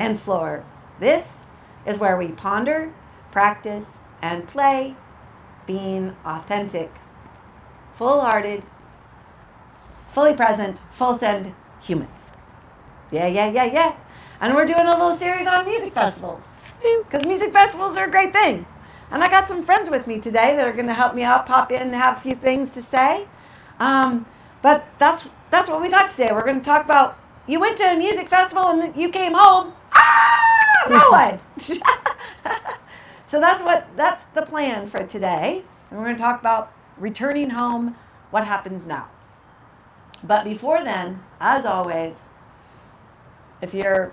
dance floor. This is where we ponder, practice, and play, being authentic, full-hearted, fully present, full-send humans. Yeah. And we're doing a little series on music festivals, because music festivals are a great thing. And I got some friends with me today that are going to help me out, pop in and have a few things to say. But that's what we got today. We're going to talk about, you went to a music festival and you came home. No one. So that's the plan for today. And we're going to talk about returning home, what happens now. But before then, as always, if you're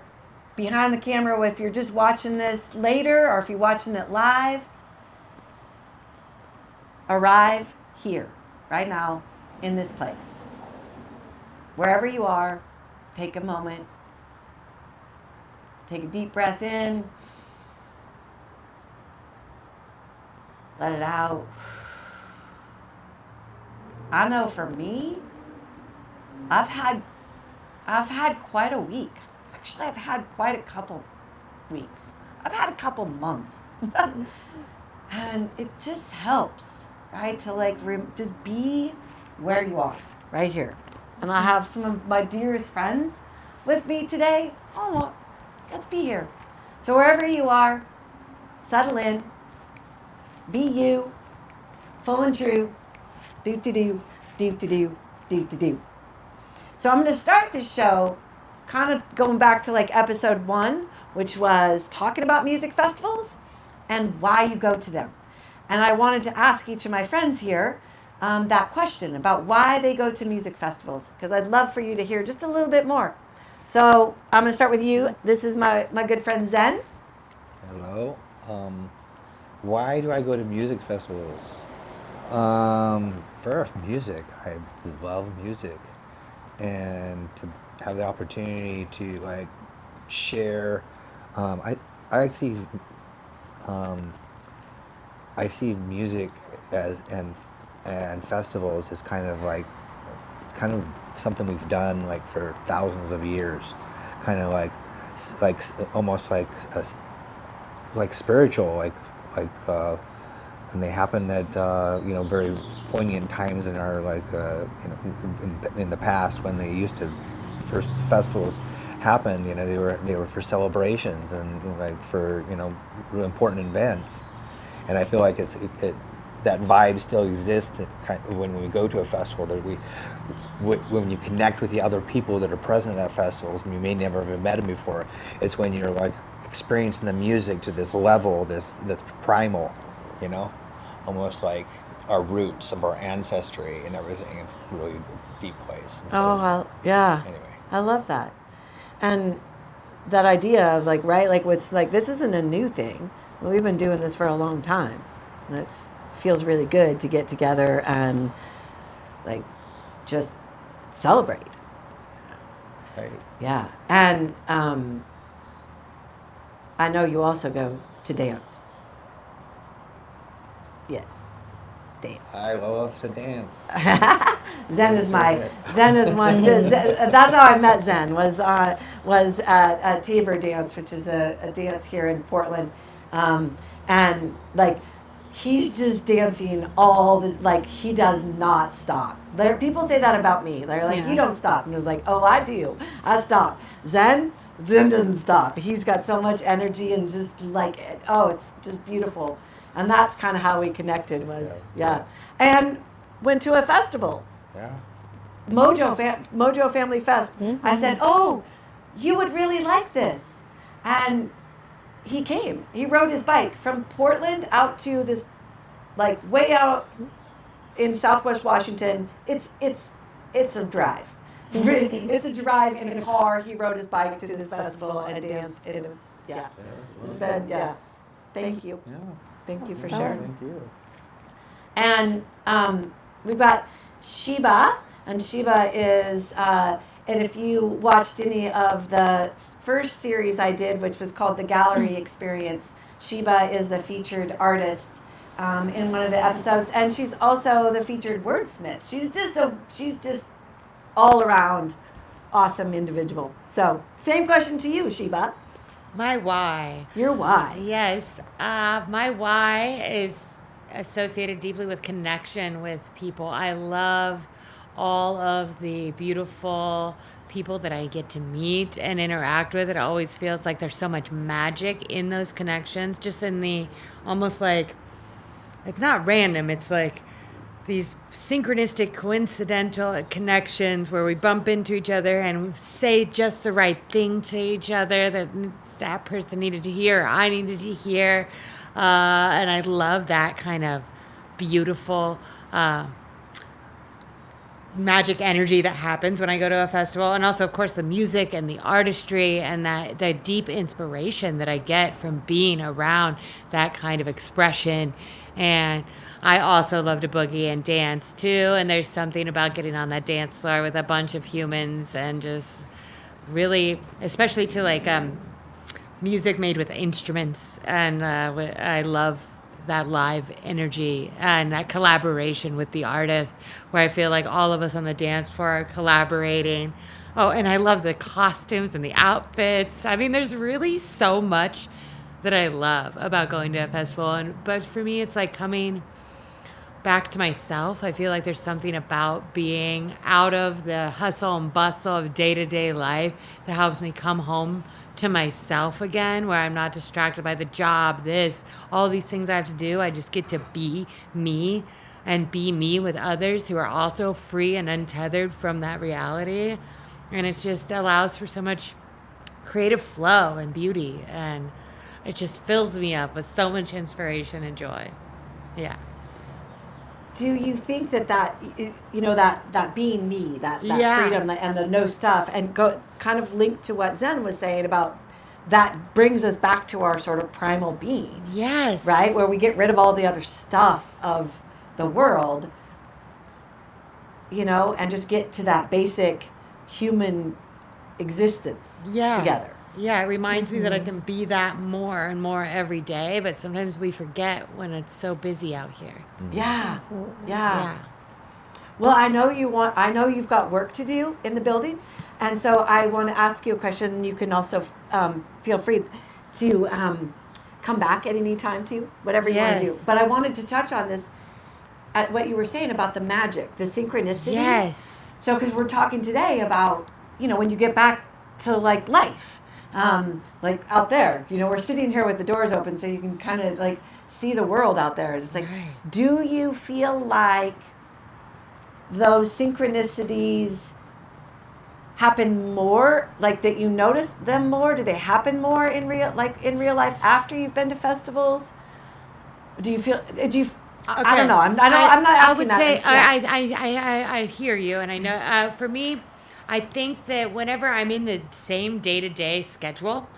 behind the camera, if you're just watching this later, or if you're watching it live, arrive here, right now, in this place. Wherever you are, take a moment. Take a deep breath in. Let it out. I know for me, I've had quite a week. Actually, I've had quite a couple weeks. I've had a couple months. And it just helps, right? To just be where you are, right here. And I have some of my dearest friends with me today. Oh, let's be here. So wherever you are, settle in. Be you, full and true. Do-do-do, do-do-do, do-do-do. So I'm going to start this show kind of going back to like episode 1, which was talking about music festivals and why you go to them. And I wanted to ask each of my friends here that question about why they go to music festivals, because I'd love for you to hear just a little bit more. So I'm going to start with you. This is my good friend Zen. Hello. Why do I go to music festivals? First, music. I love music. And to have the opportunity to like share, I see music as and festivals as kind of something we've done like for thousands of years, kind of like almost like spiritual, and they happen at very poignant times in our in the past when they used to first festivals happened. They were for celebrations and like for really important events. And I feel like it's that vibe still exists when we go to a festival. That when you connect with the other people that are present at that festivals, and you may never have met them before, it's when you're like experiencing the music to this level, that's primal, almost like our roots of our ancestry and everything in a really deep place. And so, yeah. Anyway, I love that, and that idea of this isn't a new thing. We've been doing this for a long time. And it feels really good to get together and just celebrate. Right. Yeah. And I know you also go to dance. Yes. Dance. I love to dance. Zen is one. That's how I met Zen. Was at Tabor Dance, which is a dance here in Portland. And he's just dancing he does not stop. People say that about me. They're like, You don't stop. And I was like, oh, I do. I stop. Zen doesn't stop. He's got so much energy and just it's just beautiful. And that's kind of how we connected And went to a festival. Yeah. Mojo Family Fest. Mm-hmm. I said, oh, you would really like this. And he came. He rode his bike from Portland out to this, way out in Southwest Washington. It's a drive. It's a drive in a car. He rode his bike to this festival and danced. It was, It's been, Thank you. Yeah. Thank you for sharing. Thank you. And we've got Sheba, and Sheba is, and if you watched any of the first series I did, which was called The Gallery Experience, Sheba is the featured artist in one of the episodes, and she's also the featured wordsmith. She's just all around awesome individual. So, same question to you, Sheba. My why. Your why. Yes. My why is associated deeply with connection with people. I love all of the beautiful people that I get to meet and interact with. It always feels like there's so much magic in those connections, just in the almost like it's not random. It's like these synchronistic, coincidental connections where we bump into each other and say just the right thing to each other that person needed to hear, or I needed to hear. And I love that kind of beautiful magic energy that happens when I go to a festival. And also, of course, the music and the artistry and the deep inspiration that I get from being around that kind of expression. And I also love to boogie and dance too. And there's something about getting on that dance floor with a bunch of humans and just really, especially to like music made with instruments. And I love that live energy and that collaboration with the artist where I feel like all of us on the dance floor are collaborating. Oh, and I love the costumes and the outfits. I mean, there's really so much that I love about going to a festival. But for me, it's like coming back to myself. I feel like there's something about being out of the hustle and bustle of day-to-day life that helps me come home to myself again, where I'm not distracted by the job, all these things I have to do. I just get to be me and be me with others who are also free and untethered from that reality. And it just allows for so much creative flow and beauty. And it just fills me up with so much inspiration and joy. Yeah. Do you think that being me, that freedom and the no stuff, and go kind of linked to what Zen was saying about that brings us back to our sort of primal being? Yes. Right? Where we get rid of all the other stuff of the world, and just get to that basic human existence together. Yeah, it reminds me that I can be that more and more every day, but sometimes we forget when it's so busy out here. Yeah. Absolutely. Yeah. Well, I know you've got work to do in the building, and so I want to ask you a question. You can also feel free to come back at any time to whatever you want to do. But I wanted to touch on this at what you were saying about the magic, the synchronicities. Yes. So, because we're talking today about when you get back to like life. Like out there, we're sitting here with the doors open so you can kind of like see the world out there. It's like, do you feel like those synchronicities happen more, like that you notice them more? Do they happen more in real life after you've been to festivals? I don't know. I'm not asking that. I would say I hear you, and I know for me, I think that whenever I'm in the same day-to-day schedule,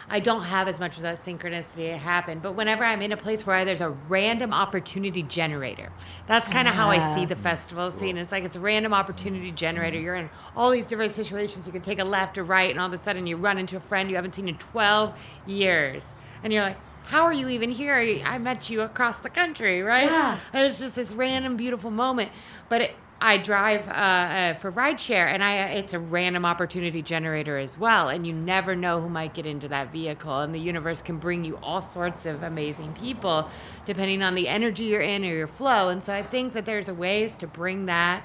I don't have as much of that synchronicity happen. But whenever I'm in a place where there's a random opportunity generator, that's kind of how I see the festival scene. It's like it's a random opportunity generator. You're in all these different situations. You can take a left or right, and all of a sudden you run into a friend you haven't seen in 12 years. And you're like, how are you even here? I met you across the country, right? Yeah. And it's just this random, beautiful moment. But I drive for rideshare, and it's a random opportunity generator as well. And you never know who might get into that vehicle. And the universe can bring you all sorts of amazing people, depending on the energy you're in or your flow. And so I think that there's ways to bring that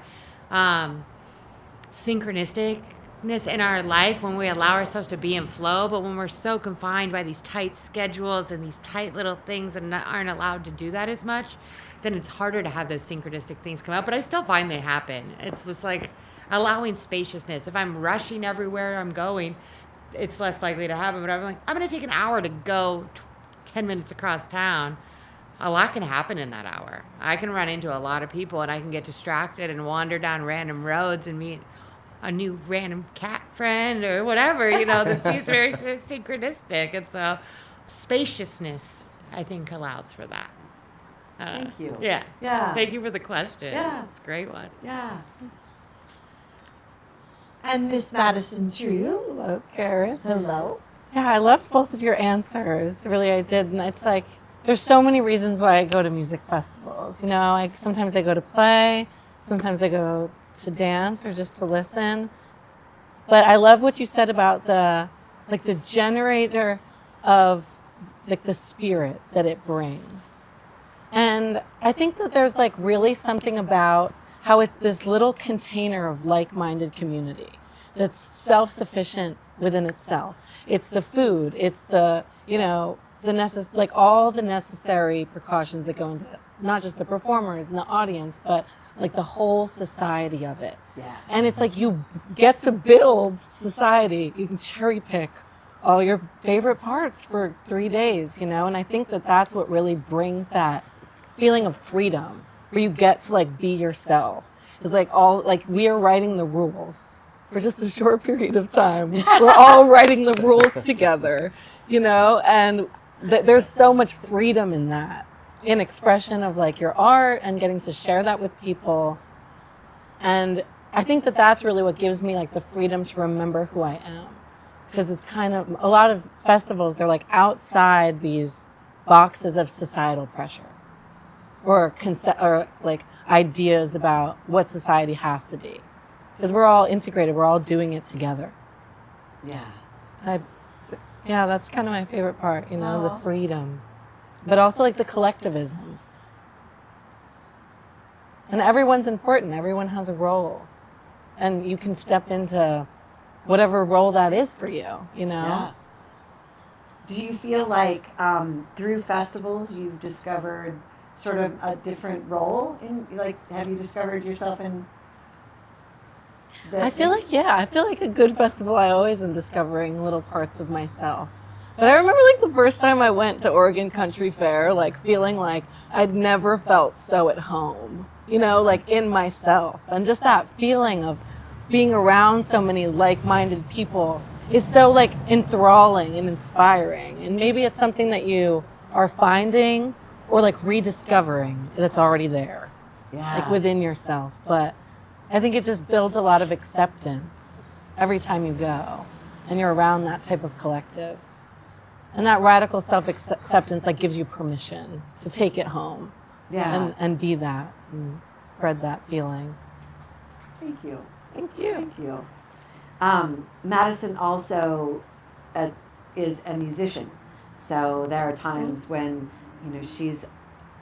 synchronisticness in our life when we allow ourselves to be in flow. But when we're so confined by these tight schedules and these tight little things and aren't allowed to do that as much, then it's harder to have those synchronistic things come out. But I still find they happen. It's just like allowing spaciousness. If I'm rushing everywhere I'm going, it's less likely to happen. But I'm like, I'm going to take an hour to go 10 minutes across town. A lot can happen in that hour. I can run into a lot of people, and I can get distracted and wander down random roads and meet a new random cat friend or whatever, that seems very synchronistic. And so spaciousness, I think, allows for that. Thank you. Yeah. Thank you for the question. Yeah. It's a great one. Yeah. And Miss Madison Drew. Hello, Karen. Hello. Yeah, I loved both of your answers. Really, I did. And it's like, there's so many reasons why I go to music festivals. Sometimes I go to play, sometimes I go to dance or just to listen. But I love what you said about the generator of like the spirit that it brings. And I think that there's like really something about how it's this little container of like-minded community that's self-sufficient within itself. It's the food, it's the, you know, like all the necessary precautions that go into it. Not just the performers and the audience, but like the whole society of it. Yeah. And it's like you get to build society. You can cherry pick all your favorite parts for 3 days, you know? And I think that that's what really brings that feeling of freedom, where you get to like be yourself. It's like all, like we are writing the rules for just a short period of time. We're all writing the rules together, you know? And there's so much freedom in that, in expression of like your art and getting to share that with people. And I think that that's really what gives me like the freedom to remember who I am. Because it's kind of, a lot of festivals, they're like outside these boxes of societal pressure or like ideas about what society has to be. Because we're all integrated, we're all doing it together. Yeah. Yeah, that's kind of my favorite part, you know, the freedom. But also like the collectivism. And everyone's important, everyone has a role. And you can step into whatever role that is for you, you know? Yeah. Do you feel like through festivals you've discovered sort of a different role in, like, have you discovered yourself in I feel like a good festival, I always am discovering little parts of myself. But I remember like the first time I went to Oregon Country Fair, like feeling like I'd never felt so at home, you know, like in myself. And just that feeling of being around so many like-minded people is so like enthralling and inspiring. And maybe it's something that you are finding or like rediscovering that's already there, like within yourself. But I think it just builds a lot of acceptance every time you go and you're around that type of collective. And that radical self-acceptance like gives you permission to take it home and be that and spread that feeling. Thank you. Thank you. Thank you. Madison also is a musician. So there are times when, you know, she's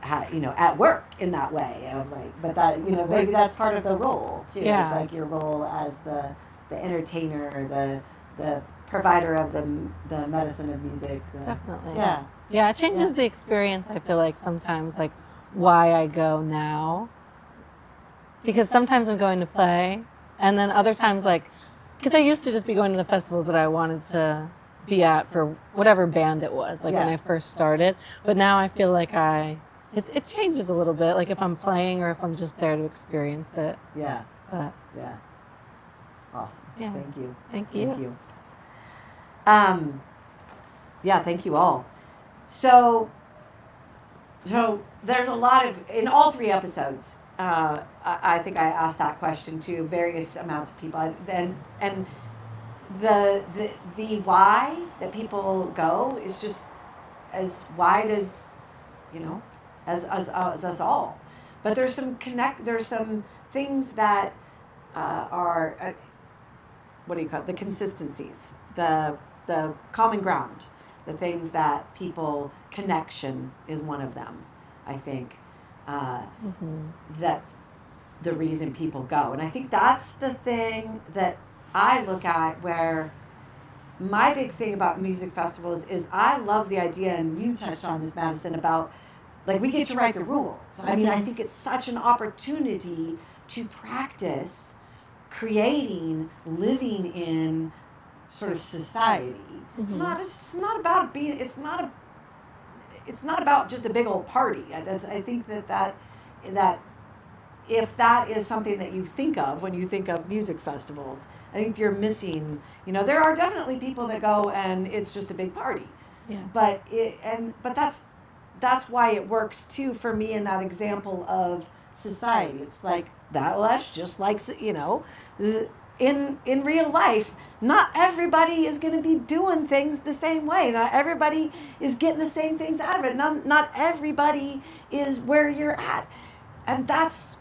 at work in that way of like, but that, you know, maybe that's part of the role too. Yeah. It's like your role as the entertainer, the provider of the medicine of music. Definitely. Yeah. Yeah, it changes the experience, I feel like sometimes, like why I go now. Because sometimes I'm going to play, and then other times like, because I used to just be going to the festivals that I wanted to be at for whatever band it was, like when I first started. But now I feel like it changes a little bit, like if I'm playing or if I'm just there to experience it. Yeah. But Yeah. Awesome. Yeah. Thank you. Thank you. Thank you. Yeah, thank you all. So there's a lot of, in all 3 episodes, I think I asked that question to various amounts of people. And the why that people go is just as wide as, you know, as us all. But there's some things that are, what do you call it? The consistencies, the common ground, the things that people, connection is one of them, I think, that the reason people go. And I think that's the thing that I look at, where my big thing about music festivals is I love the idea, and you touched on this, Madison, about like we get to write the rules. I mean, I think it's such an opportunity to practice creating, living in sort of society. It's not about being, it's not about just a big old party. I think that if that is something that you think of when you think of music festivals, I think you're missing, you know, there are definitely people that go and it's just a big party. Yeah. But that's why it works too for me in that example of society. It's like that's just like, you know, in real life, not everybody is going to be doing things the same way. Not everybody is getting the same things out of it. Not everybody is where you're at. And that's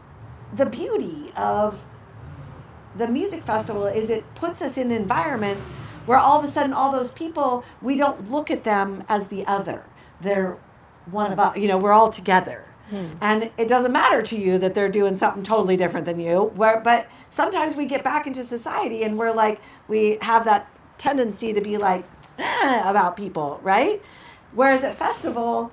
the beauty of the music festival is it puts us in environments where all of a sudden all those people, we don't look at them as the other. They're one of us, we're all together. And it doesn't matter to you that they're doing something totally different than you. But sometimes we get back into society and we're like, we have that tendency to be like, about people, right? Whereas at festival,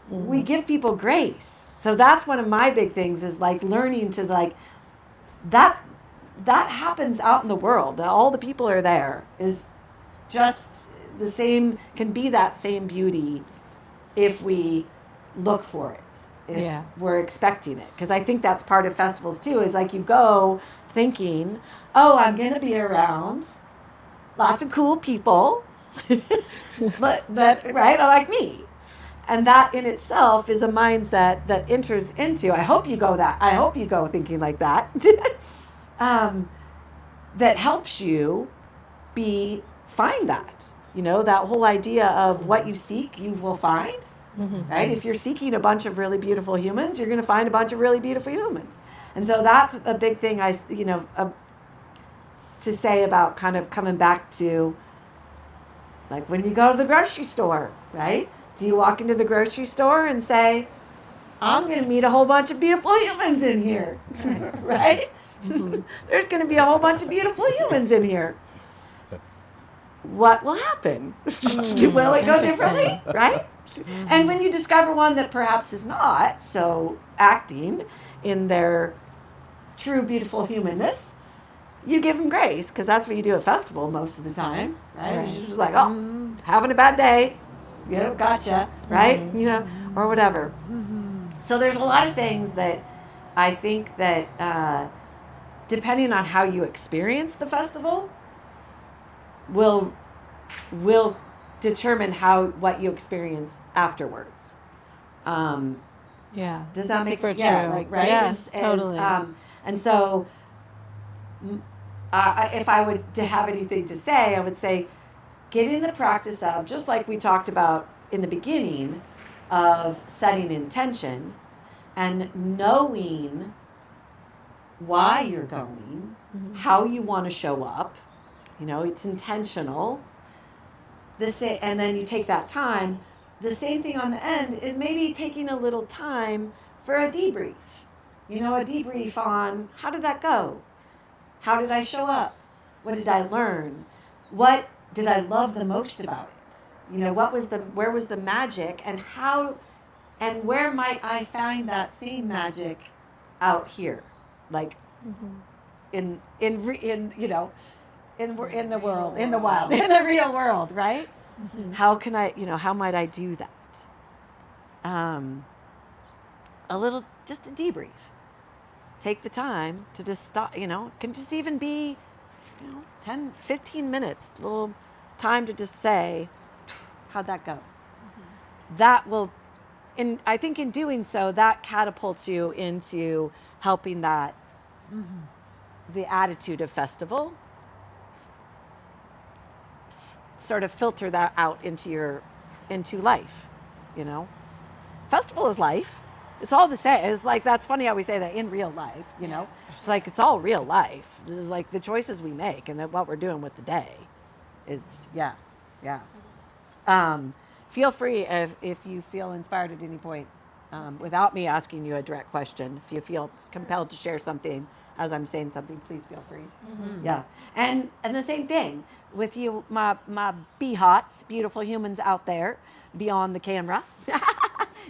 we give people grace. So that's one of my big things is like learning to like, that happens out in the world. All the people are there is just the same, can be that same beauty if we look for it. If we're expecting it. Because I think that's part of festivals too, is like you go thinking, oh, I'm going to be around lots of cool people, but right, like me. And that in itself is a mindset that enters into, I hope you go thinking like that, that helps you find that, that whole idea of what you seek, you will find. Right? If you're seeking a bunch of really beautiful humans, you're going to find a bunch of really beautiful humans. And so that's a big thing to say about kind of coming back to like when you go to the grocery store, right? Do you walk into the grocery store and say, I'm going to meet a whole bunch of beautiful humans in here, right? There's going to be a whole bunch of beautiful humans in here. What will happen? Will it go differently, right? And when you discover one that perhaps is not so acting in their true beautiful humanness, you give them grace, because that's what you do at festival most of the time, right? You're just like, oh, having a bad day, gotcha, right? Or whatever. So there's a lot of things that I think that depending on how you experience the festival will determine what you experience afterwards. Does that make sense? Yeah, right? Yes, totally. And so if I were to have anything to say, I would say get in the practice of, just like we talked about in the beginning, of setting intention and knowing why you're going, how you want to show up. It's intentional. And then you take that time. The same thing on the end is maybe taking a little time for a debrief. A debrief on how did that go? How did I show up? What did I learn? What did I love the most about it? Where was the magic, and where might I find that same magic out here? Like in the world, in the wild, in the real world, right? How can I, how might I do that? Just a debrief. Take the time to just stop, can just even be, 10, 15 minutes, a little time to just say, how'd that go? That will, I think in doing so, that catapults you into helping that, the attitude of festival, sort of filter that out into life, Festival is life. It's all the same. It's like, that's funny how we say that in real life, It's like, it's all real life. It's like the choices we make and then what we're doing with the day is, feel free if you feel inspired at any point, without me asking you a direct question, if you feel compelled to share something as I'm saying something, please feel free. Yeah. And the same thing with you, my BHOTs, beautiful humans out there beyond the camera.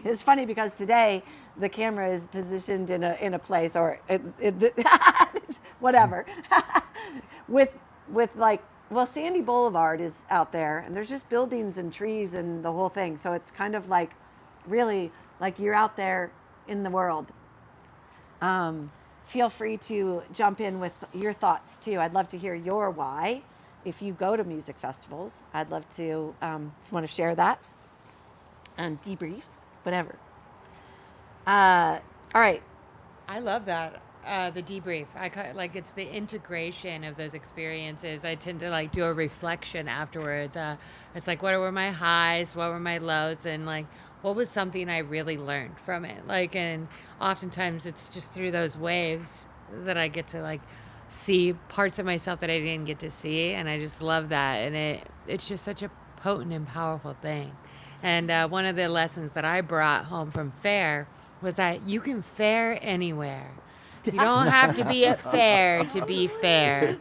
It's funny because today the camera is positioned in a place, or whatever, with like, well, Sandy Boulevard is out there, and there's just buildings and trees and the whole thing. So it's kind of like, really, like you're out there in the world. Feel free to jump in with your thoughts too. I'd love to hear your why. If you go to music festivals, I'd love to, if you want to share that, and debriefs, whatever. All right. I love that. The debrief. It's the integration of those experiences. I tend to do a reflection afterwards. It's like, what were my highs? What were my lows? And what was something I really learned from it? And oftentimes it's just through those waves that I get to see parts of myself that I didn't get to see, and I just love that. And it's just such a potent and powerful thing. And one of the lessons that I brought home from fair was that you can fair anywhere. You don't have to be at fair to be fair.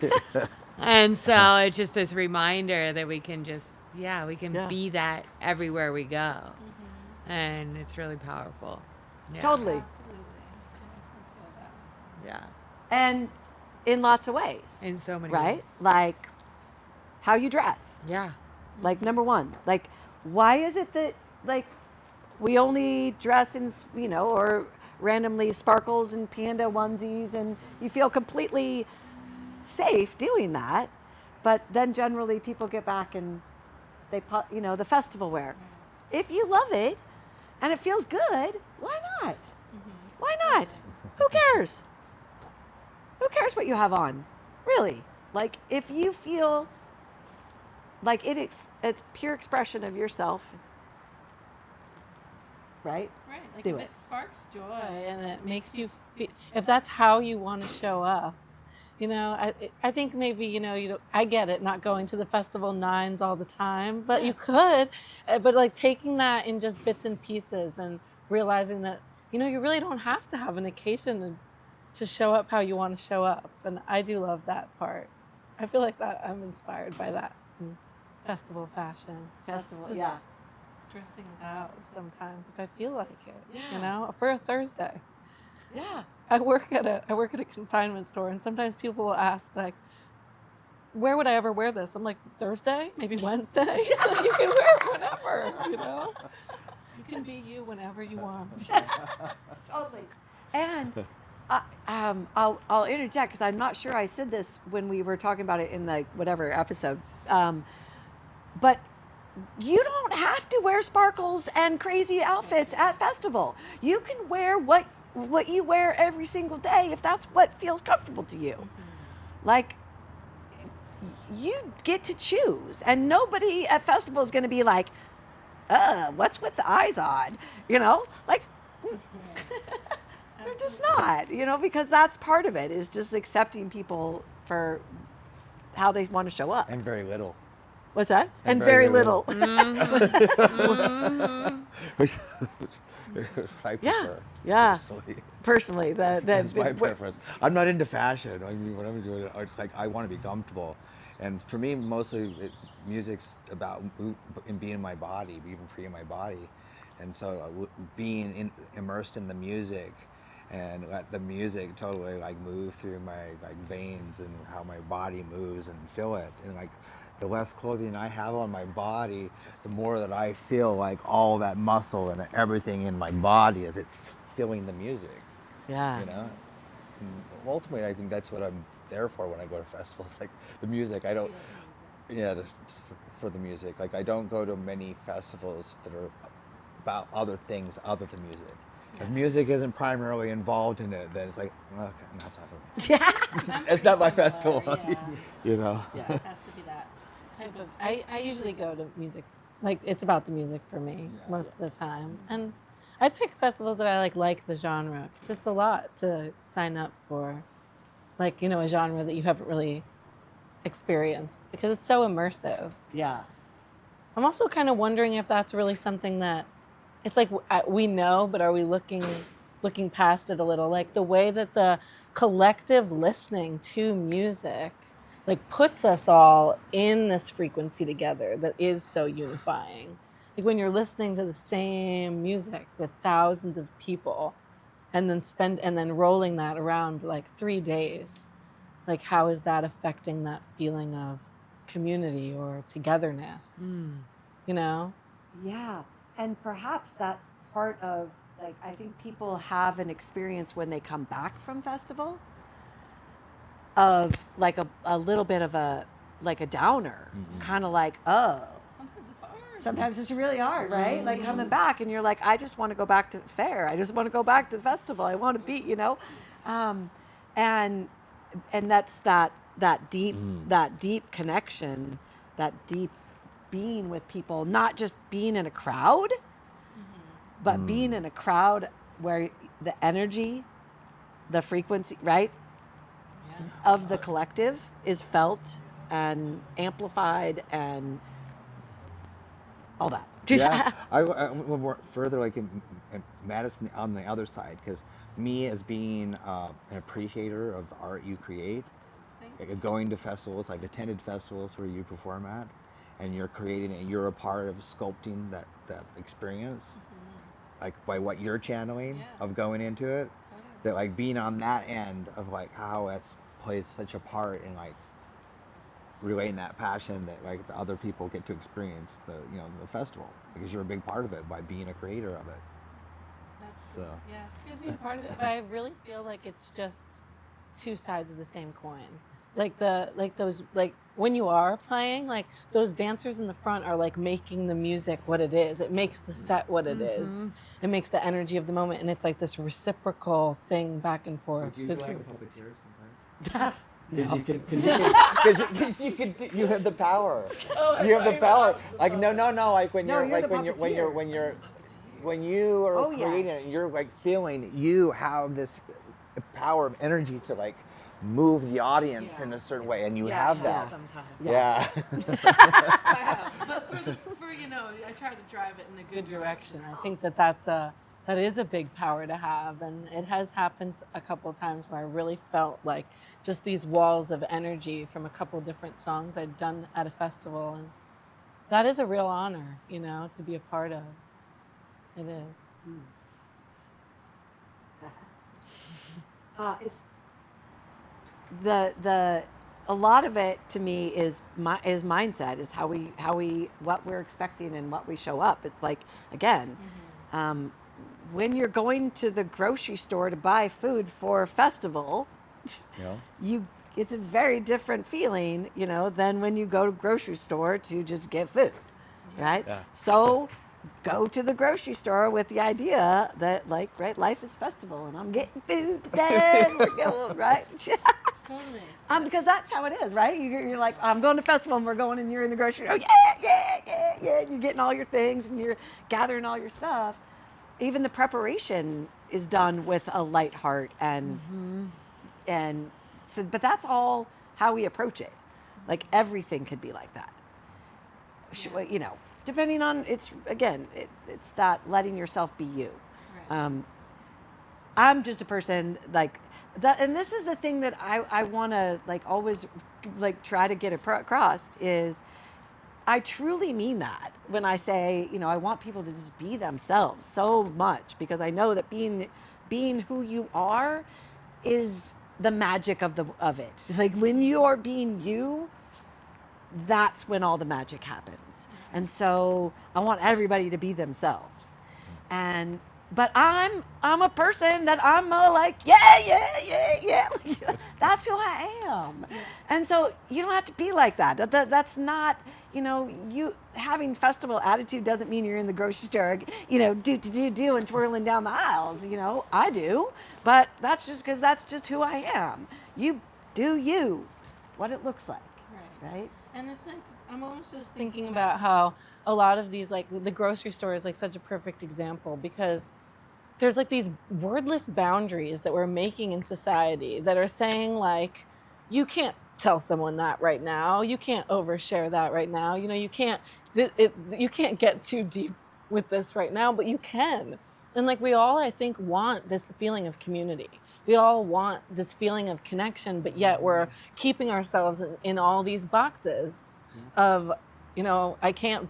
And so it's just this reminder that we can just, we can be that everywhere we go. And it's really powerful. Yeah. Totally. Yeah. And in lots of ways. In so many right? ways. Like how you dress. Yeah. Like number one, like why is it that like we only dress in, you know, or randomly sparkles and panda onesies and you feel completely safe doing that, but then generally people get back and they put, you know, the festival wear. If you love it and it feels good, why not? Why not? Who cares? Who cares what you have on? Really? Like if you feel like it's pure expression of yourself, right? Right. Like Do if it. it sparks joy and it makes you feel, if that's how you want to show up, you know, I think maybe, you know, I get it, not going to the festival nines all the time, but you could, but like taking that in just bits and pieces and realizing that, you know, you really don't have to have an occasion to show up how you want to show up. And I do love that part. I feel like that I'm inspired by that in festival fashion. Festival, Just yeah. dressing it out sometimes if I feel like it, you know, for a Thursday. Yeah. I work at a consignment store, and sometimes people will ask, like, where would I ever wear this? I'm like, Thursday, maybe Wednesday. Like, you can wear it whenever, you know. You can be you whenever you want. Totally. And I'll interject because I'm not sure I said this when we were talking about it in the whatever episode, but you don't have to wear sparkles and crazy outfits at festival. You can wear what you wear every single day if that's what feels comfortable to you. Like you get to choose, and nobody at festival is going to be like, what's with the eyes on? You know, like they're just not, you know, because that's part of it is just accepting people for how they want to show up. And very little. What's that? And And very very little. Which I Yeah, prefer. yeah. Personally. Personally, That's my preference. I'm not into fashion. I mean, when I'm doing it, it's like I want to be comfortable. And for me, mostly music's about being in my body, even freeing my body. And so being immersed in the music and let the music totally like move through my like veins and how my body moves and feel it. And like the less clothing I have on my body, the more that I feel like all that muscle and everything in my body as it's feeling the music. Yeah. You know? And ultimately, I think that's what I'm there for when I go to festivals. Like the music, I don't, for the music. Like I don't go to many festivals that are about other things other than music. If music isn't primarily involved in it, then it's like, okay, that's not for me. Yeah. It's not my festival. Yeah. You know? Yeah, it has to be that type of. I usually go to music, like it's about the music for me most of the time, and I pick festivals that I like the genre because it's a lot to sign up for, like, you know, a genre that you haven't really experienced because it's so immersive. Yeah. I'm also kind of wondering if that's really something that it's like we know, but are we looking past it a little? Like the way that the collective listening to music like puts us all in this frequency together that is so unifying. Like when you're listening to the same music with thousands of people and then rolling that around like 3 days, like how is that affecting that feeling of community or togetherness? You know? Yeah. And perhaps that's part of, like, I think people have an experience when they come back from festivals of like a little bit of a downer, kind of like, oh, Sometimes it's hard. sometimes it's really hard, right? Like coming back and you're like, I just want to go back to fair. I just want to go back to the festival. I want to be, you know? And that's that deep connection, that deep being with people, not just being in a crowd, but being in a crowd where the energy, the frequency, right? of the collective is felt and amplified and all that. Yeah, I went more further, like in Madison on the other side, because me as being an appreciator of the art you create, going to festivals, I've attended festivals where you perform at, and you're creating it, you're a part of sculpting that experience, like by what you're channeling of going into it, that like being on that end of like how it's plays such a part in like relaying that passion that like the other people get to experience the festival, because you're a big part of it by being a creator of it. So yeah, it's good to be a part of it, but I really feel like it's just two sides of the same coin. Like those when you are playing, like those dancers in the front are like making the music what it is. It makes the set what it is. It makes the energy of the moment, and it's like this reciprocal thing back and forth. Do you feel like a puppeteer sometimes? Because you have the power. You have the power. Like no. Like when you are creating it, you're like feeling you have this power of energy to like move the audience in a certain way, and you have that. Sometimes. Yeah. I have. But for I try to drive it in a good direction. I think that is a big power to have, and it has happened a couple times where I really felt like just these walls of energy from a couple different songs I'd done at a festival, and that is a real honor, to be a part of. It is. It's a lot of it to me is mindset, is how we what we're expecting and what we show up. It's like, again, when you're going to the grocery store to buy food for a festival, it's a very different feeling, than when you go to grocery store to just get food, right? Yeah. So go to the grocery store with the idea that, like, right, life is festival, and I'm getting food today, and we're going, right? Totally. Because that's how it is, right? You're like, I'm going to festival, and we're going, and you're in the grocery store. Yeah. And you're getting all your things, and you're gathering all your stuff. Even the preparation is done with a light heart, and so, but that's all how we approach it. Like, everything could be like that. Depending on, it's that letting yourself be you. Right. I'm just a person like that, and this is the thing that I want to like always like try to get across is I truly mean that when I say, I want people to just be themselves so much, because I know that being who you are is the magic of it. Like, when you are being you, that's when all the magic happens. And so I want everybody to be themselves. But I'm a person that I'm like, yeah. That's who I am. And so you don't have to be like that. That's not, you having festival attitude doesn't mean you're in the grocery store, do and twirling down the aisles. I do, but that's just because that's just who I am. You do you, what it looks like, right? And it's like, I'm almost just thinking about how a lot of these, like the grocery store is like such a perfect example, because there's like these wordless boundaries that we're making in society that are saying like, you can't tell someone that right now. You can't overshare that right now. You can't get too deep with this right now, but you can. And like, we all, I think, want this feeling of community. We all want this feeling of connection, but yet we're keeping ourselves in all these boxes of, I can't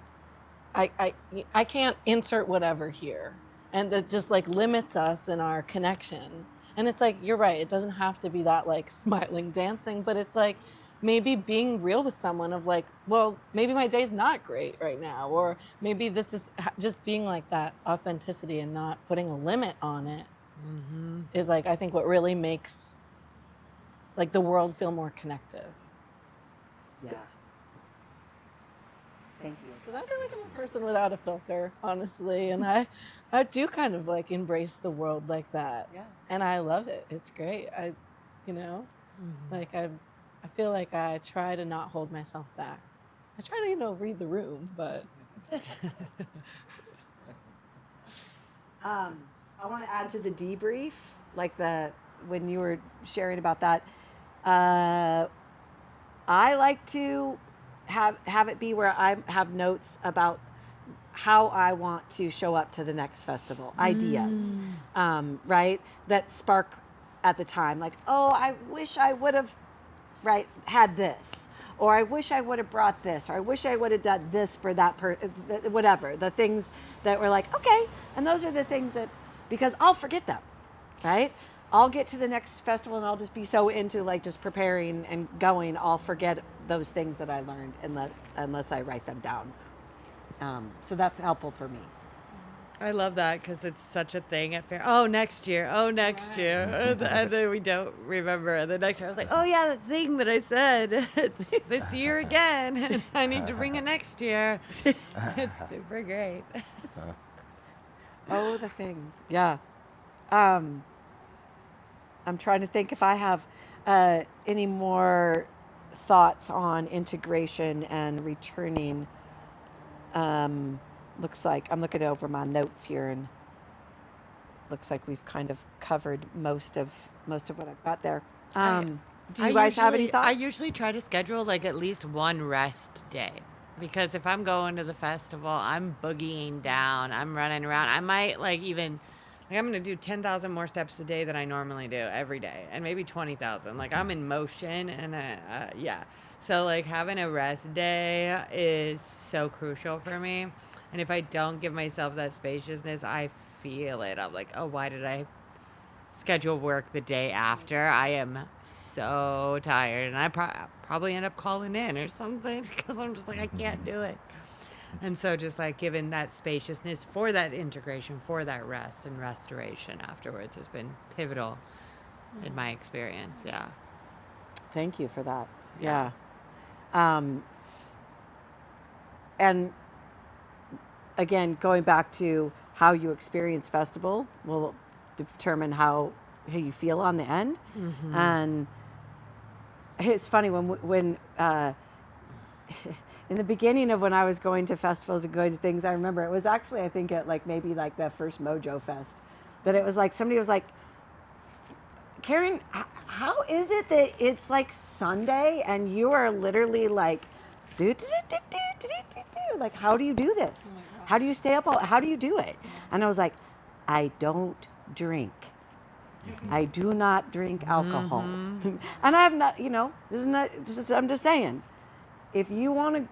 insert whatever here. And that just like limits us in our connection. And it's like, you're right, it doesn't have to be that like smiling, dancing, but it's like maybe being real with someone of like, well, maybe my day's not great right now, or maybe this is just being like that authenticity and not putting a limit on it is like, I think what really makes like the world feel more connective. Yeah. Thank you. Because I feel like I'm a person without a filter, honestly, and I do kind of like embrace the world like that. Yeah. And I love it. It's great. Like I feel like I try to not hold myself back. I try to, read the room, but. I want to add to the debrief, like when you were sharing about that, I like to have it be where I have notes about how I want to show up to the next festival, ideas, right? That spark at the time, like, oh, I wish I would have, right, had this, or I wish I would have brought this, or I wish I would have done this for that whatever, the things that were like, okay, and those are the things that, because I'll forget them, right? I'll get to the next festival and I'll just be so into like just preparing and going, I'll forget those things that I learned unless I write them down. So that's helpful for me. I love that because it's such a thing at fair. Oh, next year. Oh, next year. And then we don't remember. And the next year I was like, oh, yeah, the thing that I said. It's this year again. And I need to bring it next year. It's super great. Oh, the thing. Yeah. I'm trying to think if I have any more thoughts on integration and returning. Looks like I'm looking over my notes here, and looks like we've kind of covered most of what I've got there. Do you guys have any thoughts? I usually try to schedule like at least one rest day, because if I'm going to the festival, I'm boogieing down, I'm running around. I might like even like I'm going to do 10,000 more steps a day than I normally do every day, and maybe 20,000. Like I'm in motion, and yeah. So like having a rest day is so crucial for me. And if I don't give myself that spaciousness, I feel it. I'm like, oh, why did I schedule work the day after? I am so tired, and I probably end up calling in or something because I'm just like, I can't do it. And so just like giving that spaciousness for that integration, for that rest and restoration afterwards has been pivotal in my experience. Yeah. Thank you for that. Yeah. And again, going back to how you experience festival will determine how you feel on the end. Mm-hmm. And it's funny when in the beginning of when I was going to festivals and going to things, I remember it was actually, I think at like maybe like the first Mojo Fest, that it was like somebody was like, Karen, how is it that it's like Sunday and you are literally like, like, how do you do this? How do you stay up how do you do it? And I was like, I don't drink. I do not drink alcohol. And I have not, I'm just saying, if you want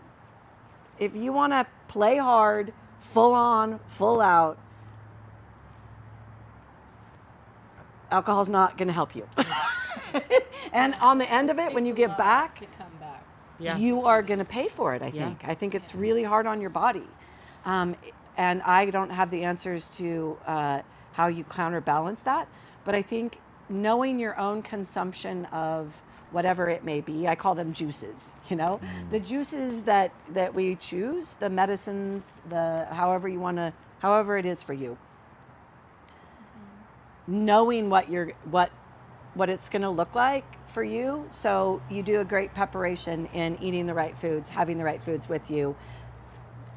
to play hard, full on, full out, alcohol's not going to help you. And on the end of it, when you get back, you are going to pay for it, I think. I think it's really hard on your body. And I don't have the answers to how you counterbalance that. But I think knowing your own consumption of whatever it may be, I call them juices, the juices that we choose, the medicines, however it is for you. Knowing what it's going to look like for you, so you do a great preparation in eating the right foods, having the right foods with you,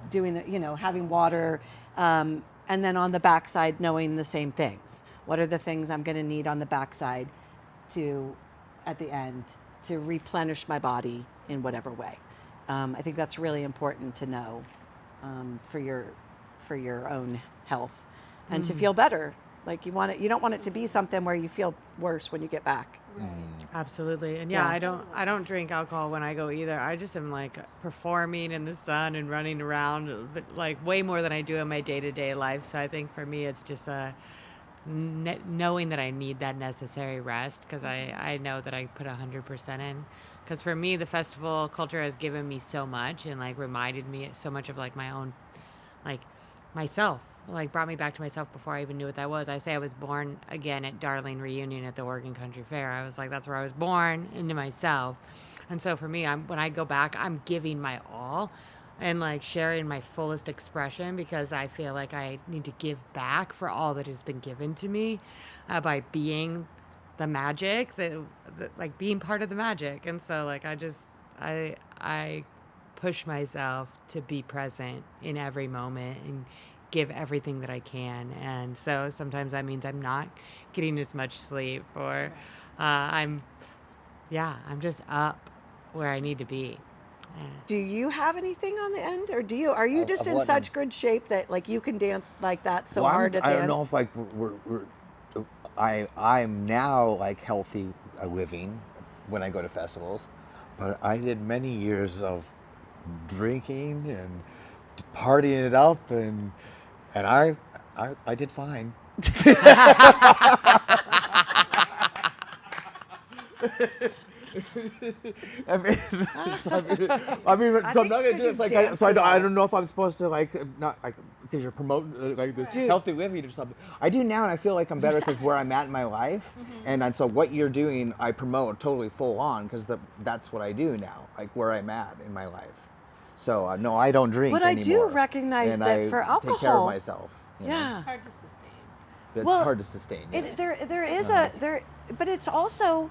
doing having water, and then on the backside knowing the same things. What are the things I'm going to need on the backside at the end to replenish my body in whatever way? I think that's really important to know for your own health and to feel better. Like you don't want it to be something where you feel worse when you get back. Right. Absolutely. And I don't drink alcohol when I go either. I just am like performing in the sun and running around, but like way more than I do in my day-to-day life. So I think for me, it's just knowing that I need that necessary rest, because I know that I put 100% in. Because for me, the festival culture has given me so much and like reminded me so much of like my own, like myself. Like brought me back to myself before I even knew what that was. I say I was born again at Darling Reunion at the Oregon Country Fair. I was like, that's where I was born, into myself. And so for me, when I go back, I'm giving my all and like sharing my fullest expression, because I feel like I need to give back for all that has been given to me by being the magic, like being part of the magic. And so like I push myself to be present in every moment and give everything that I can. And so sometimes that means I'm not getting as much sleep, or I'm yeah, I'm just up where I need to be. Yeah. Do you have anything on the end, or are you just in what such now? good shape that like you can dance like that so Well, hard at the I end? don't know if like I'm now like healthy living when I go to festivals, but I did many years of drinking and partying it up, and I did fine. I mean, so I'm not gonna do it. Like, I don't know if I'm supposed to like not like because you're promoting like this healthy living or something. I do now, and I feel like I'm better because where I'm at in my life, and so what you're doing, I promote totally full on because that's what I do now, like where I'm at in my life. So no, I don't drink But I anymore. do recognize and that I for alcohol, take care of myself. You know? yeah, It's hard to sustain. It's Well, hard to sustain. Yes. there is but it's also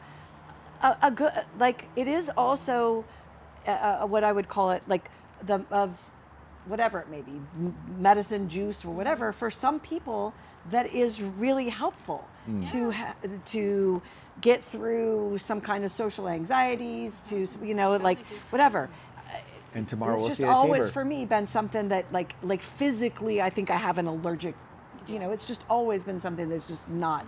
a good, like it is also what I would call it, like the of whatever it may be, medicine, juice, or whatever. For some people, that is really helpful to get through some kind of social anxieties, to like whatever. And tomorrow It's we'll just see a always Tabor. for me been something that like physically, I think I have an allergic. It's just always been something that's just not.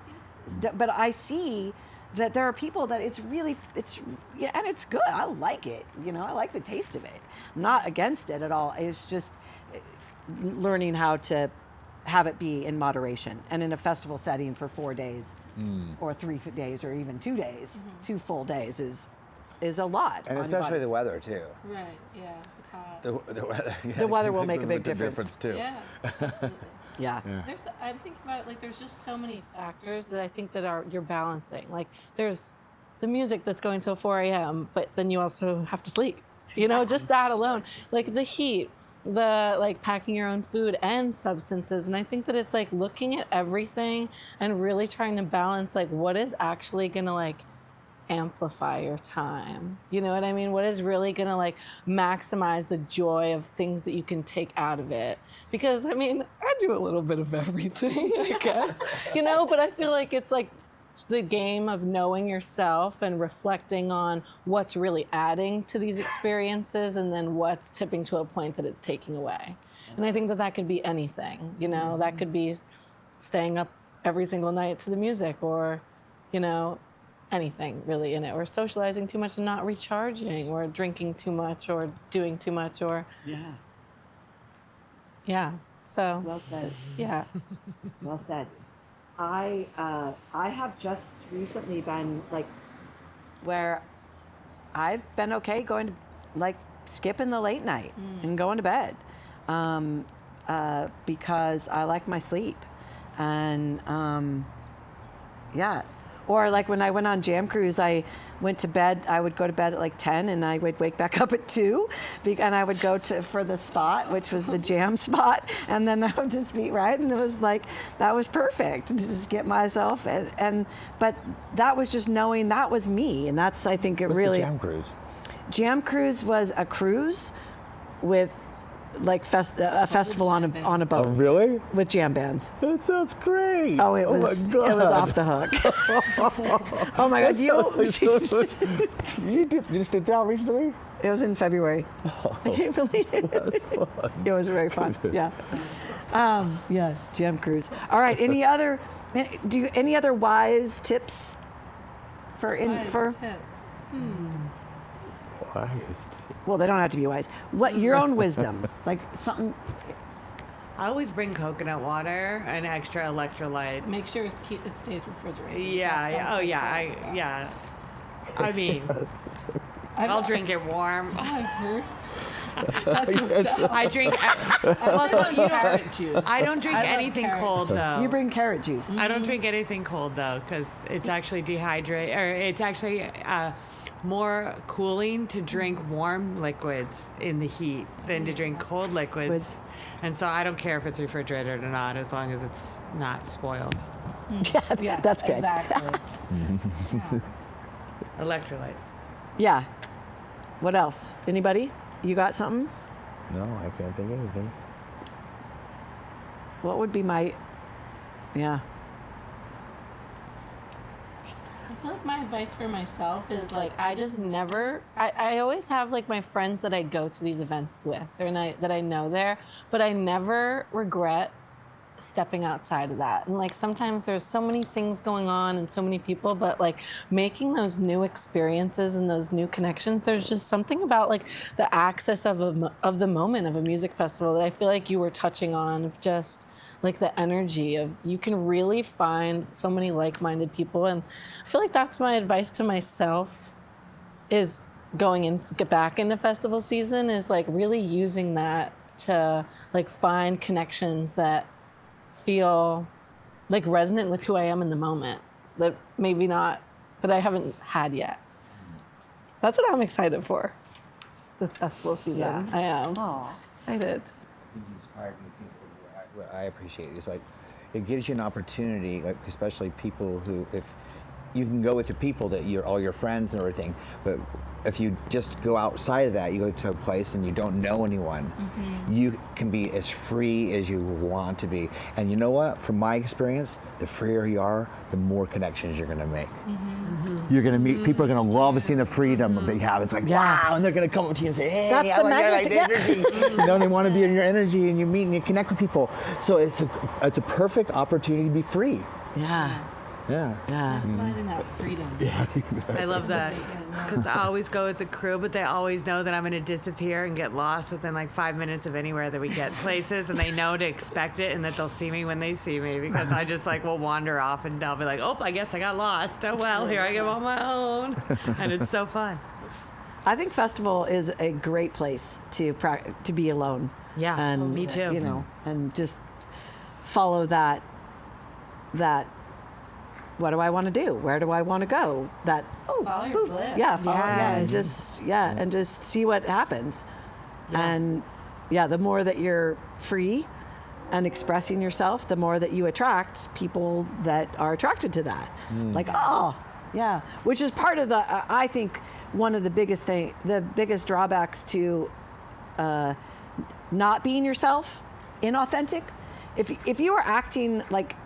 But I see that there are people that it's and it's good. I like it. I like the taste of it. I'm not against it at all. It's just learning how to have it be in moderation and in a festival setting for 4 days, or 3 days, or even 2 days. 2 full days is a lot. And on your especially body. the weather too. Right. Yeah. It's hot. The weather. Yeah, The weather will make a big the difference. too. Yeah. Absolutely. Yeah. I'm thinking about it, like there's just so many factors that I think that you're balancing. Like there's the music that's going till 4 a.m., but then you also have to sleep. Just that alone. Like the heat, the like packing your own food and substances. And I think that it's like looking at everything and really trying to balance like what is actually gonna like amplify your time. You know what I mean? What is really gonna like maximize the joy of things that you can take out of it? Because I mean, I do a little bit of everything, I guess. But I feel like it's like the game of knowing yourself and reflecting on what's really adding to these experiences and then what's tipping to a point that it's taking away. And I think that could be anything, that could be staying up every single night to the music, or, anything really in it, or socializing too much and not recharging, or drinking too much, or doing too much, or so Well said. yeah. Well said. I have just recently been like where I've been okay going to like skipping the late night and going to bed because I like my sleep, and or like when I went on Jam Cruise, I went to bed. I would go to bed at like 10, and I would wake back up at 2, and I would go for the spot, which was the jam spot, and then that would just be right. And it was like that was perfect to just get myself but that was just knowing that was me, and that's I think it What's really. the Jam Cruise? Jam Cruise was a cruise with like a festival on a boat. Oh, really? With jam bands. That sounds great. Oh, it was my God. it was off the hook. Oh my God! You just did that recently? It was in February. I can't believe it. That's fun. It was very fun. Yeah. Jam Cruise. All right. Any other wise tips for tips. Wise. Well, they don't have to be wise. What your own wisdom, like something. I always bring coconut water and extra electrolytes. Make sure it stays refrigerated. Yeah. Oh, yeah. I mean, I'll drink it warm. I drink. carrot juice. I don't drink anything cold though. You bring carrot juice. I don't drink anything cold though, because it's actually dehydrate, or it's actually more cooling to drink warm liquids in the heat than to drink cold liquids. And so I don't care if it's refrigerated or not, as long as it's not spoiled. Yeah, that's good. Exactly. Electrolytes. Yeah. What else? Anybody? You got something? No, I can't think of anything. What would be my? Yeah. I feel like my advice for myself is like I just never. I always have like my friends that I go to these events with, that I know there, but I never regret stepping outside of that. And like sometimes there's so many things going on and so many people, but like making those new experiences and those new connections, there's just something about like the access of the moment of a music festival that I feel like you were touching on, of just like the energy of, you can really find so many like-minded people. And I feel like that's my advice to myself, is get back into festival season, is like really using that to like find connections that feel like resonant with who I am in the moment, that maybe not, that I haven't had yet. That's what I'm excited for this festival season. Yeah. I am Aw. excited. You inspire people. What I appreciate is like it gives you an opportunity, like especially people who, if you can go with your people that you're all your friends and everything, but if you just go outside of that, you go to a place and you don't know anyone, you can be as free as you want to be. And you know what? From my experience, the freer you are, the more connections you're going to make. You're going to meet people are going to love seeing the freedom that you have. It's like, wow, and they're going to come up to you and say, hey, That's I the like magic, the energy. You know, they want to be in your energy, and you meet and you connect with people. So it's a perfect opportunity to be free. Yeah. Yeah. Yeah. Maximizing that freedom. I love that, because I always go with the crew, but they always know that I'm going to disappear and get lost within like 5 minutes of anywhere that we get places, and they know to expect it and that they'll see me when they see me, because I just like will wander off and I'll be like, oh, I guess I got lost. Oh, well, here I am on my own. And it's so fun. I think festival is a great place to be alone. Yeah, and me too. You know, and just follow that. What do I want to do? Where do I want to go? Follow your bliss. Yeah, follow, Yes. and just see what happens. And the more that you're free and expressing yourself, the more that you attract people that are attracted to that. Like, which is part of I think one of the biggest drawbacks to not being yourself, inauthentic. If you are acting like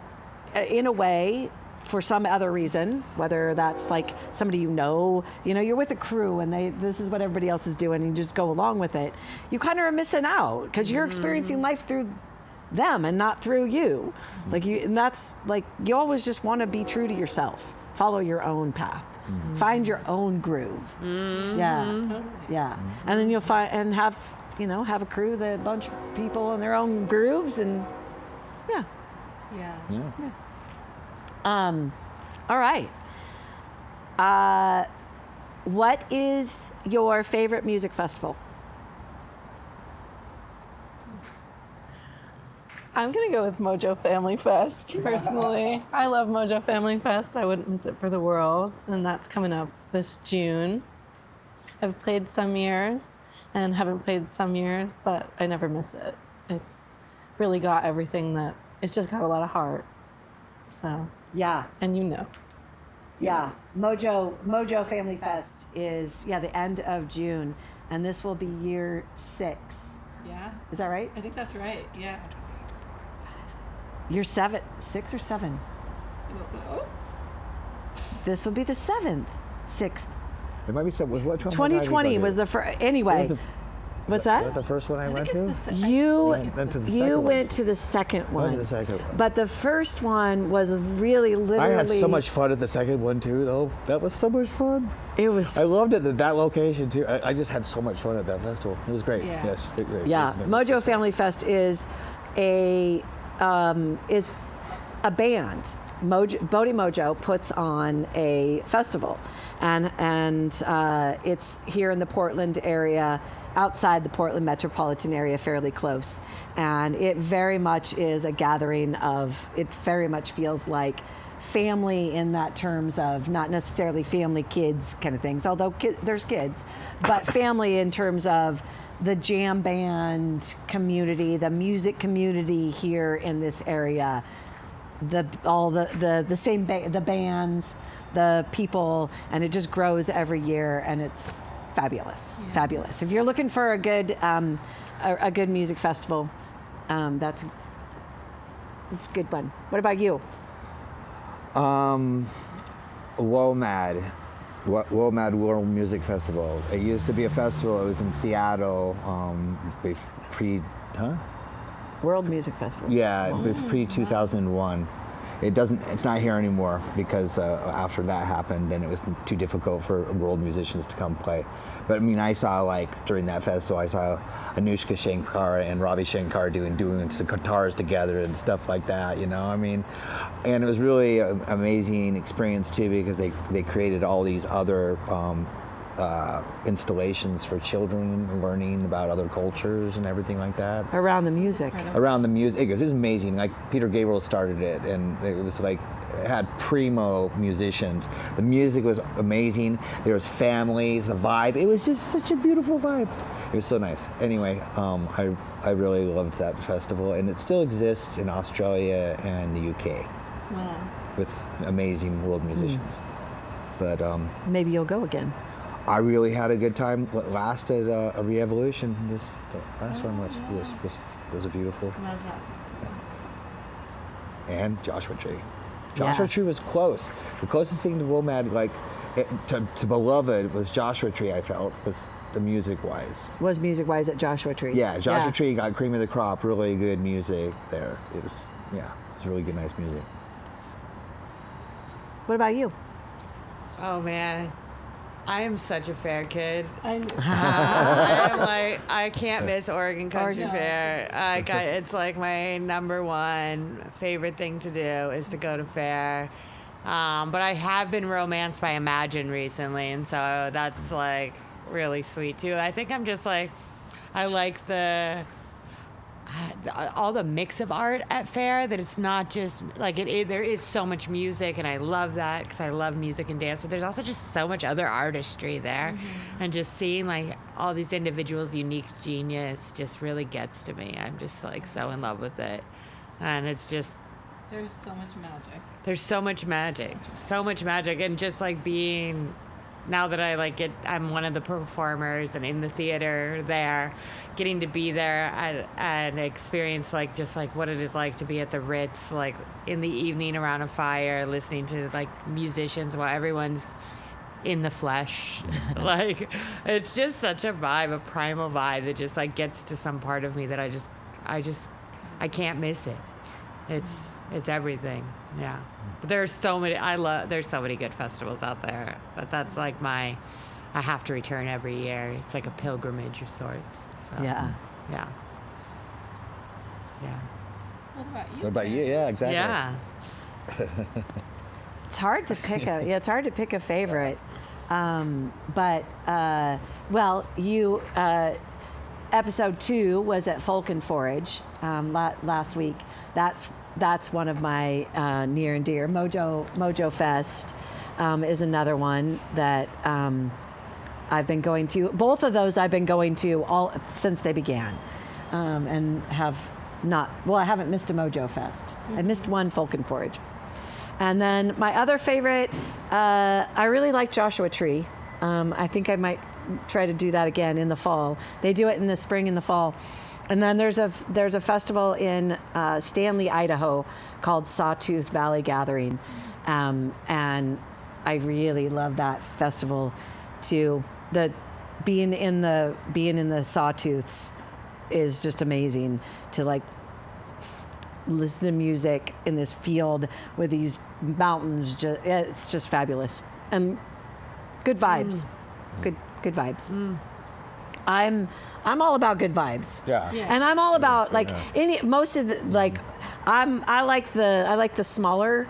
in a way for some other reason, whether that's like somebody you're with a crew and this is what everybody else is doing, and you just go along with it, you kind of are missing out because you're experiencing life through them and not through you. And that's like, you always just want to be true to yourself, follow your own path, find your own groove. Yeah. And then you'll find and have a crew, a bunch of people in their own grooves, and all right. What is your favorite music festival? I'm going to go with Mojo Family Fest, personally. I love Mojo Family Fest. I wouldn't miss it for the world. And that's coming up this June. I've played some years and haven't played some years, but I never miss it. It's really got everything it's just got a lot of heart. So, Yeah. and Yeah. Mojo Family Fest is, the end of June. And this will be year 6. Yeah. Is that right? I think that's right. Yeah. Year 7, 6 or 7? This will be the 6th. It might be some. Which one? 2020 was the first. Anyway, what's that? Was that the first one I went to? You went to the second went to the second one. Went to the second one. But the first one was really literally. I had so much fun at the second one too, though. That was so much fun. It was. I loved it at that location too. I just had so much fun at that festival. It was great. Yeah. Yes, great. Yeah, Mojo Family Fest is a band. Bodhi Mojo puts on a festival, and it's here in the Portland area, outside the Portland metropolitan area, fairly close. And it very much is a gathering of. It very much feels like family in that terms of not necessarily family kids kind of things, although there's kids, but family in terms of the jam band community, the music community here in this area. The same the bands, the people, and it just grows every year, and it's fabulous. Fabulous. If you're looking for a good music festival, that's a good one. What about you? WOMAD. WOMAD World Music Festival. It used to be a festival. It was in Seattle. World Music Festival. Yeah, pre 2001. It's not here anymore because after that happened, then it was too difficult for world musicians to come play. But I mean, I saw during that festival, I saw Anushka Shankar and Ravi Shankar doing some guitars together and stuff like that. I mean, and it was really an amazing experience too because they created all these other installations for children learning about other cultures and everything like that. Around the music. Around the music. It was amazing. Peter Gabriel started it, and it was it had primo musicians. The music was amazing. There was families, the vibe. It was just such a beautiful vibe. It was so nice. Anyway, I really loved that festival, and it still exists in Australia and the UK. Wow. With amazing world musicians. But maybe you'll go again. I really had a good time. What lasted a re-evolution. This last one was a beautiful. Love that. And Joshua Tree. Joshua Tree was close. The closest thing to WOMAD, to Beloved, was Joshua Tree. I felt was the music-wise. Was music-wise at Joshua Tree? Yeah, Joshua Tree got cream of the crop. Really good music there. It was really good, nice music. What about you? Oh man, I am such a fair kid. I I can't miss Oregon Country Fair. It's my number one favorite thing to do is to go to fair. But I have been romanced by Imagine recently, and so that's really sweet too. I think I'm just I like all the mix of art at fair, that it's not just there is so much music, and I love that because I love music and dance, but there's also just so much other artistry there. And just seeing all these individuals' unique genius just really gets to me. I'm just so in love with it, and it's just there's so much magic. There's so much magic, and just being, now that I'm one of the performers and in the theater there, getting to be there and experience what it is like to be at the Ritz, in the evening around a fire, listening to musicians while everyone's in the flesh. It's just such a vibe, a primal vibe that just gets to some part of me that I can't miss it. It's everything. Yeah. But there's so many good festivals out there. But that's I have to return every year. It's like a pilgrimage of sorts. So, Yeah. Yeah. Yeah. What about you? What about you? Yeah, exactly. Yeah. It's hard to pick a favorite. You episode 2 was at Folk and Forage last week. That's one of my near and dear. Mojo Fest is another one that I've been going to. Both of those I've been going to all since they began, and have not. Well, I haven't missed a Mojo Fest. I missed one Folk and Forage, and then my other favorite. I really like Joshua Tree. I think I might try to do that again in the fall. They do it in the spring and the fall. And then there's a festival in Stanley, Idaho, called Sawtooth Valley Gathering, and I really love that festival too. Being in the Sawtooths is just amazing to listen to music in this field with these mountains. It's just fabulous and good vibes. Good vibes. I'm all about good vibes. Yeah. And I'm all about I like the smaller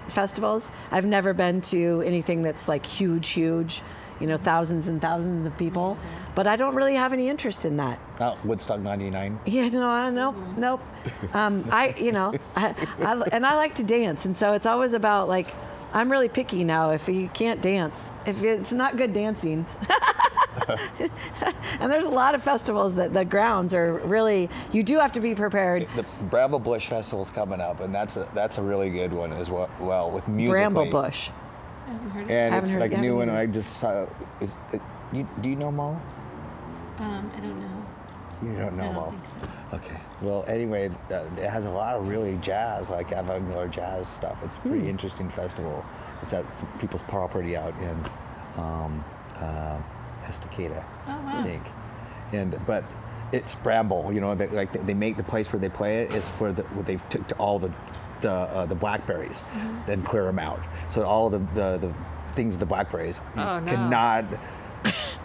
festivals. I've never been to anything that's huge, thousands and thousands of people. But I don't really have any interest in that. Woodstock 99. Yeah, nope. I like to dance, and so it's always about I'm really picky now. If you can't dance, if it's not good dancing. And there's a lot of festivals that the grounds are really, you do have to be prepared. The Bramble Bush Festival's coming up, and that's a really good one as well with music. Bramble Bush. I haven't heard of And it's a new one. I just saw. Do you know Mo? I don't know. You don't know I don't Mo? think so. Okay. Well, anyway, it has a lot of really jazz, like avant-garde jazz stuff. It's a pretty interesting festival. It's at some people's property out in Estacada, Oh, wow. I think. But it's Bramble. You know, they make the place where they play it is where they took to all the blackberries, then clear them out. So all the things of the blackberries Oh, no. cannot.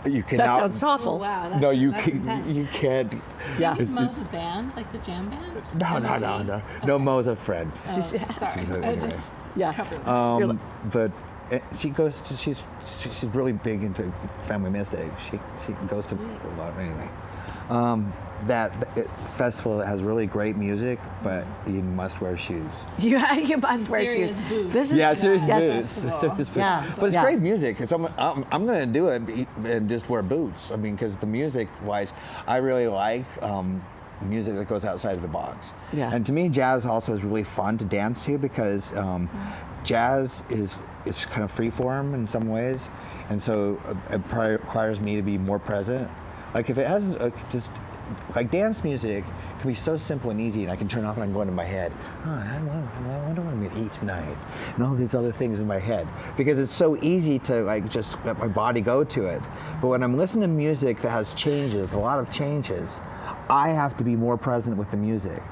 You cannot. That sounds awful. Oh, wow. That's, No, you that's can, intense. you can't. Yeah. Did you mow the band, like the jam band? No. No, Mo's a friend. Oh, sorry. She's a- I just Yeah. covered my But she goes to. She's really big into family mystic. She goes to a lot anyway. That festival has really great music, but you must wear shoes. You must wear serious shoes. boots. This is Serious yes, boots. Serious boots. Yeah. But it's Yeah. great music. I'm going to do it and just wear boots. I mean, because the music-wise, I really like music that goes outside of the box. Yeah. And to me, jazz also is really fun to dance to because jazz is kind of free form in some ways, and so it requires me to be more present. Like if it has just like dance music can be so simple and easy, and I can turn off and I can go into my head. Oh, I wonder what I'm going to eat tonight, and all these other things in my head because it's so easy to like just let my body go to it. But when I'm listening to music that has changes, a lot of changes, I have to be more present with the music.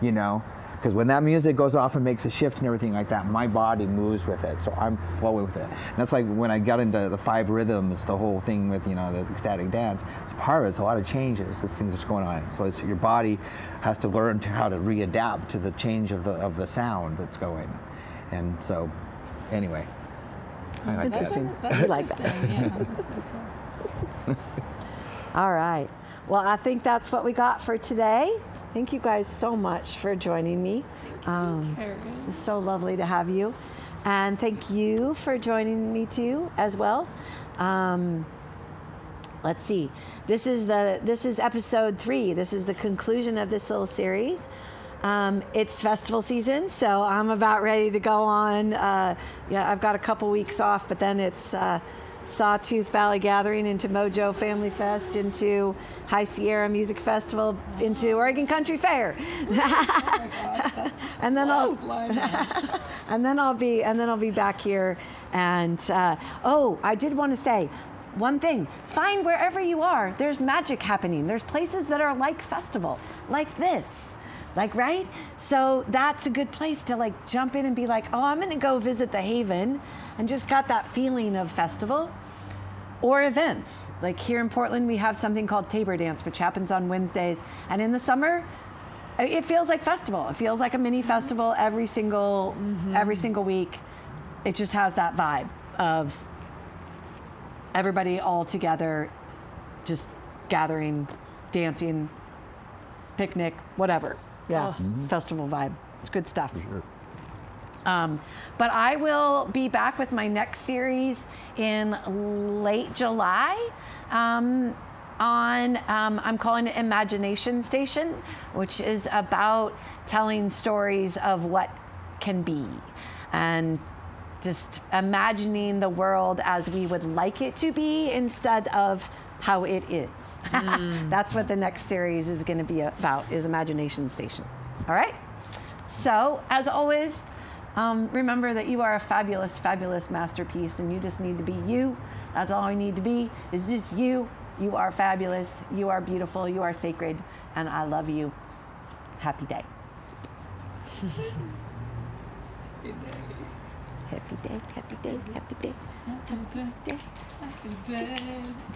You know. Because when that music goes off and makes a shift and everything like that, my body moves with it. So I'm flowing with it. And that's like when I got into the 5 rhythms, the whole thing with, you know, the ecstatic dance. It's part of it. It's a lot of changes. It's things that's going on. So your body has to learn how to readapt to the change of the sound that's going. And so, anyway, I like that. Interesting. That's You like that. interesting. Yeah, that's pretty cool. All right. Well, I think that's what we got for today. Thank you guys so much for joining me. It's so lovely to have you. And thank you for joining me too, as well. Let's see. This is episode 3. This is the conclusion of this little series. It's festival season, so I'm about ready to go on. I've got a couple weeks off, but then it's Sawtooth Valley Gathering, into Mojo Family Fest, into High Sierra Music Festival, into Oregon Country Fair. and then I'll be back here. And I did want to say one thing. Find wherever you are, there's magic happening. There's places that are like festival, like this. Like, right? So that's a good place to like jump in and be like, oh, I'm going to go visit the Haven and just got that feeling of festival. Or events. Like here in Portland, we have something called Tabor Dance, which happens on Wednesdays. And in the summer, it feels like festival. It feels like a mini festival every single week. It just has that vibe of everybody all together, just gathering, dancing, picnic, whatever. Yeah, festival vibe. It's good stuff. For sure. But I will be back with my next series in late July. I'm calling it Imagination Station, which is about telling stories of what can be and just imagining the world as we would like it to be instead of how it is. That's what the next series is going to be about, is Imagination Station. All right? So, as always, remember that you are a fabulous, fabulous masterpiece, and you just need to be you. That's all you need to be, is just you. You are fabulous. You are beautiful. You are sacred. And I love you. Happy day. Happy day, happy day, happy day. Happy day.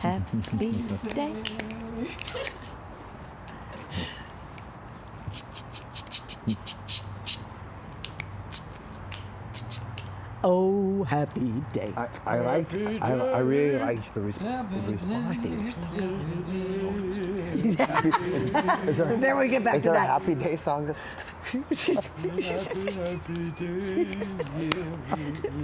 Happy day. Oh, happy day. I really like the responses. There we get back Is to there a that. happy day song that's supposed to be? Happy day.